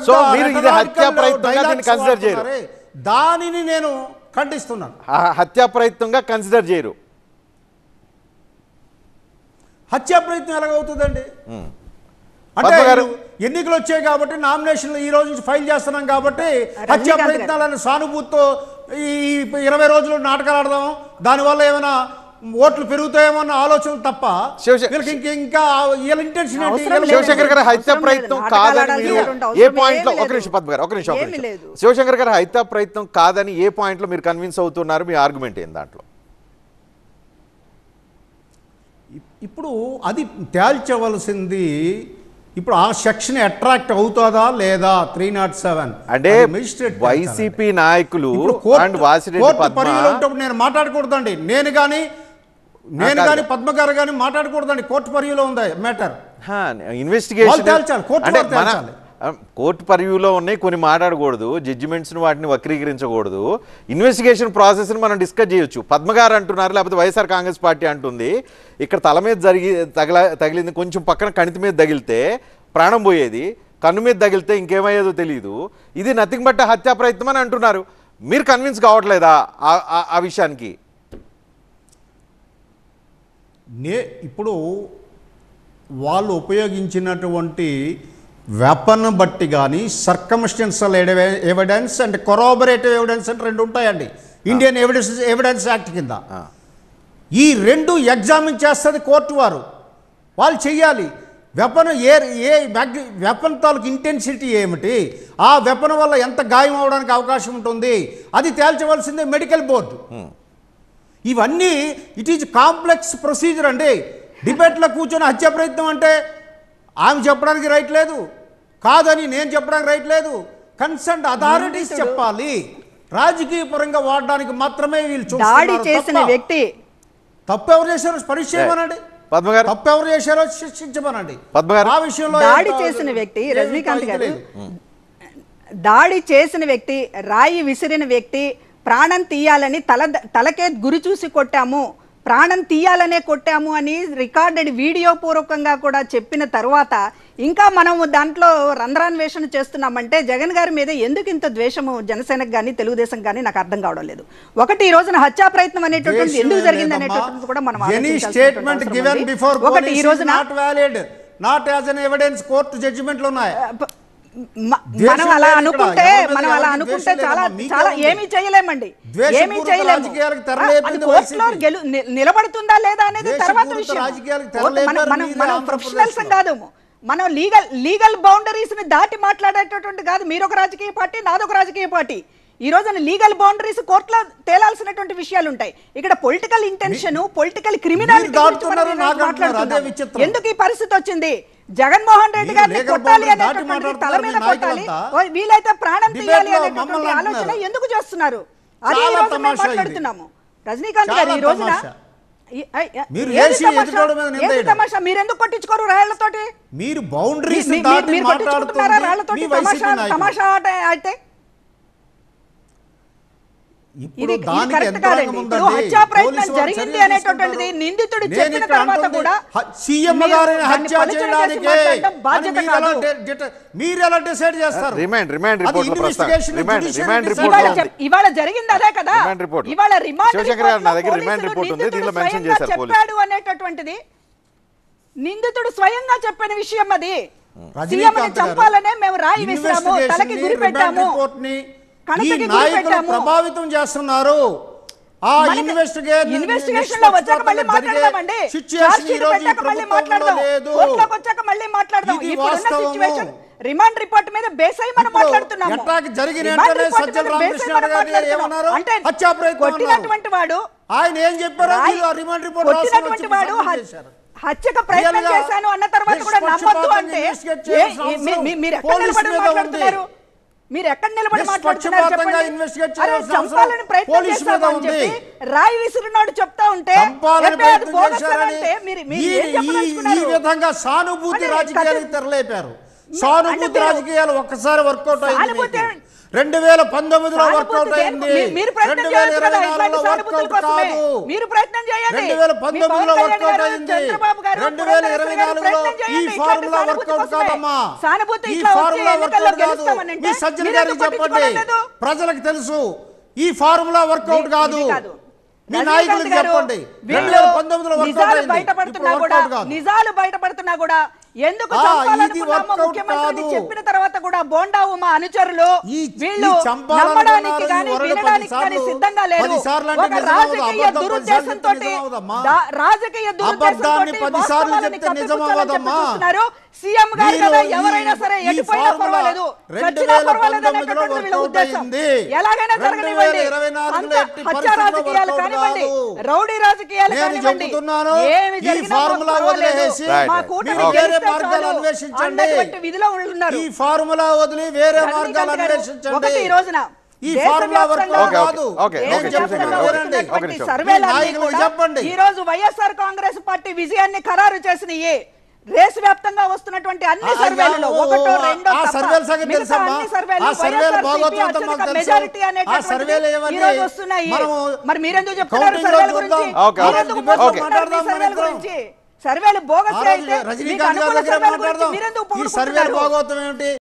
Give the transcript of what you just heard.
So మీరు ఇది హత్యా ప్రయత్నంగా దీన్ని కన్సిడర్ చేయరు, దానిని నేను ఖండిస్తున్నాను. హత్యా ప్రయత్నంగా కన్సిడర్ చేయరు. హత్యా ప్రయత్నం ఎలాగవుతుందండి? అంటే ఎన్నికలు వచ్చాయి కాబట్టి నామినేషన్లు ఈ రోజు నుంచి ఫైల్ చేస్తున్నాం కాబట్టి హత్యా ప్రయత్నాలను సానుభూతితో ఈ 20 రోజులు నాటకాలు ఆడదాం, దానివల్ల ఏమైనా ఓట్లు పెరుగుతాయేమో అన్న ఆలోచన తప్ప ఇంకా ఇంటెన్షన్ శివశంకర్ గారు హత్యా ప్రయత్నం కాదని మీరు ఏ పాయింట్ లో, ఒక నిమిషం శివశంకర్ గారు హత్యా ప్రయత్నం కాదని ఏ పాయింట్ లో మీరు కన్విన్స్ అవుతున్నారు? మీ ఆర్గ్యుమెంట్ ఏంటి దాంట్లో? ఇప్పుడు అది తేల్చవలసింది. ఇప్పుడు ఆ సెక్షన్ అట్రాక్ట్ అవుతుందా లేదా 307 అంటే వైసీపీ నాయకులు నేను మాట్లాడకూడదండి. నేను కానీ పద్మ గారు కానీ మాట్లాడకూడదండి. కోర్టు పరిధిలో ఉంది మ్యాటర్. ఇన్వెస్టిగేషన్ కోర్టు పరివ్యూలో ఉన్నాయి, కొన్ని మాట్లాడకూడదు, జడ్జిమెంట్స్ని వాటిని వక్రీకరించకూడదు. ఇన్వెస్టిగేషన్ ప్రాసెస్ని మనం డిస్కస్ చేయొచ్చు. పద్మగారు అంటున్నారు, లేకపోతే వైఎస్ఆర్ కాంగ్రెస్ పార్టీ అంటుంది ఇక్కడ తల మీద తగిలింది, కొంచెం పక్కన కణితి మీద తగిలితే ప్రాణం పోయేది, కన్ను మీద తగిలితే ఇంకేమయ్యేదో తెలియదు, ఇది నథింగ్ బట్ హత్యా ప్రయత్నం అని అంటున్నారు. మీరు కన్విన్స్ కావట్లేదా ఆ విషయానికి? ఇప్పుడు వాళ్ళు ఉపయోగించినటువంటి వెపన్ బట్టి కానీ circumstantial evidence and corroborative evidence అంటే 2 ఉంటాయండి ఇండియన్ ఎవిడెన్స్ యాక్ట్ కింద. ఈ 2 ఎగ్జామిన్ చేస్తుంది కోర్టు వారు. వాళ్ళు చెయ్యాలి. వెపన్ తాలూకు ఇంటెన్సిటీ ఏమిటి, ఆ వెపన్ వల్ల ఎంత గాయం అవడానికి అవకాశం ఉంటుంది, అది తేల్చవలసిందే మెడికల్ బోర్డు. ఇవన్నీ ఇట్ ఈజ్ కాంప్లెక్స్ ప్రొసీజర్ అండి. డిబేట్లో కూర్చొని హత్య ప్రయత్నం అంటే ఆమె చెప్పడానికి రైట్ లేదు, కాదని నేను చెప్పడానికి రైట్ లేదు. కన్సర్న్ అథారిటీస్ చెప్పాలి. రాజకీయ పరంగా వాడడానికి మాత్రమే వీళ్ళు వ్యక్తి తప్పు ఎవరు చేశారో పరీక్ష చేయమనండి, తప్పు ఎవరు చేశారో శిక్షించమనండి. ఆ విషయంలో దాడి చేసిన వ్యక్తి రజనీకాంత్ గారు, దాడి చేసిన వ్యక్తి, రాయి విసిరిన వ్యక్తి ప్రాణం తీయాలని తలకే గురి చూసి కొట్టాము, ప్రాణం తీయాలనే కొట్టాము అని రికార్డెడ్ వీడియో పూర్వకంగా కూడా చెప్పిన తర్వాత ఇంకా మనము దాంట్లో రంధ్రాన్వేషణ చేస్తున్నామంటే జగన్ గారి మీద ఎందుకు ఇంత ద్వేషము జనసేనకు కానీ తెలుగుదేశం కానీ నాకు అర్థం కావడం లేదు. ఒకటి ఈ రోజున హత్యా ప్రయత్నం అనేటటువంటి ఎందుకు జరిగింది అనేటటువంటి కూడా మనం ఒకటి ఈ రోజున not as an evidence court జడ్జిమెంట్లు ఉన్నాయి. మనం అలా అనుకుంటే చాలా చాలా ఏమీ చేయలేమండి, ఏమీ చేయలేము. కోర్టులో నిలబడుతుందా లేదా అనేది తర్వాత విషయం. మనం ప్రొఫెషనల్స్ కాదు, మనం లీగల్ బౌండరీస్ ని దాటి మాట్లాడేటటువంటి కాదు. మీరు ఒక రాజకీయ పార్టీ, నాదొక రాజకీయ పార్టీ. ఈ రోజున లీగల్ బౌండరీస్ కోర్టులో తేలాల్సినటువంటి విషయాలు ఉంటాయి. ఇక్కడ పొలిటికల్ ఇంటెన్షన్, పొలిటికల్ క్రిమినాలిటీ ఎందుకు ఈ పరిస్థితి వచ్చింది? జగన్మోహన్ రెడ్డి గారిని కొట్టాలి అనేటటువంటి తల మీద కొట్టాలి, వీలైతే ప్రాణం తీయాలి అనేటటువంటి ఆలోచన ఎందుకు చేస్తున్నారు? అది ఈ రోజు మేము మాట్లాడుతున్నాము. రజనీకాంత్ గారు ఈ రోజున తమాషా మీరెందుకు కొట్టించుకోరు రాళ్లతోటి? మీరు బౌండరీస్ కొట్టించుకుంటున్నారా రాళ్లతోటి? తమాషా ఆట అయితే ఇది కరెక్ట్ కాదండి. ఇప్పుడు హత్యా ప్రయత్నం జరిగింది అనేటటువంటిది నిందితుడు చెప్పిన తర్వాత కూడా సీఎం గారిని హత్య చేయడానికి బాధ్యత కాదు. మీరు ఎలా డిసైడ్ చేస్తారు? ఇవాళ జరిగింది అదే కదా. ఇవాళ చెప్పాడు అనేటటువంటిది నిందితుడు స్వయంగా చెప్పిన విషయం. అది సీఎం చంపాలనే మేము రాయి విసిరాము, తలకి గురి పెట్టాము, ప్రభావితం చేస్తున్నారు. ఇన్వెస్టిగేషన్ లో వచ్చాక మళ్ళీ మాట్లాడదామండి, రిమాండ్ రిపోర్ట్ మీద బేస్ అయి మనం మాట్లాడుతున్నాము. కొట్టినటువంటి వాడు ఆయన ఏం చెప్పారు? కొట్టినటువంటి వాడు హత్యకు ప్రయత్నం చేశాను అన్న తర్వాత కూడా నమ్మొద్దు అంటే మీరు ఎక్కడ నిలబడి మాట్లాడుతున్నారు? మీరు ఎక్కడ నిలబడి మాట్లాడుతున్నారు చెప్పండి. చంపాలని ప్రయత్నం చేశారు అని చెప్పి రాయి విసిరినాడు చెప్తా ఉంటే ఈ విధంగా సానుభూతి రాజకీయాలకు తెరలేపారు. సానుభూతి రాజకీయాలు ఒక్కసారి వర్కౌట్ అయ్యింది. 2019లో వర్కౌట్ అయింది, 2024లో వర్కౌట్ కాదు, 2019లో వర్కౌట్ అయింది, 2024లో ఈ ఫార్ములా వర్కౌట్ కాదమ్మా, ఈ ఫార్ములా వర్కౌట్ కాదు. మీ సజ్జన గారికి చెప్పండి, ప్రజలకు తెలుసు ఈ ఫార్ములా వర్కౌట్ కాదు. మీ నాయకులకు చెప్పండి, 2019లో వర్కౌట్ అయింది, నిజాలు బయటపడుతున్నా కూడా ఎందుకు ముఖ్యమంత్రి చెప్పిన తర్వాత కూడా బోండా ఉమా అనుచరులు వీళ్ళు నమ్మడానికి కానీ వినడానికి కానీ సిద్ధంగా లేరు. ఒక రాజకీయ దురుద్దేశంతో చూస్తున్నారు. సీఎం గారు కదా ఎవరైనా సరే ఎటుపోయినా పర్వాలేదు, చచ్చినా పర్వాలేదు అనేటటువంటి వీళ్ళ ఉద్దేశం. ఎలాగైనా జరగనివ్వండి, హత్య రాజకీయాలు కానివ్వండి, రౌడీ రాజకీయాలు కానివ్వండి, ఏమి జరిగినా మా కూటమి అన్నటువంటి విధిలో ఉన్నారు. ఈ ఫార్ములా వదిలి వేరే మార్గాలు అన్వేషించండి. ఒకటి ఈ రోజున ఈ రోజు వైఎస్ఆర్ కాంగ్రెస్ పార్టీ విజయాన్ని ఖరారు చేసినయే దేశ వ్యాప్తంగా వస్తున్నటువంటి అన్ని సర్వేలలో ఒకటో రెండో మెజారిటీ అనేటువంటి వస్తున్నాయి. మరి మీరెందుకు చెప్తున్నారు సర్వేల గురించి? సర్వేలు బోగస్ అయితే మీరెందుకు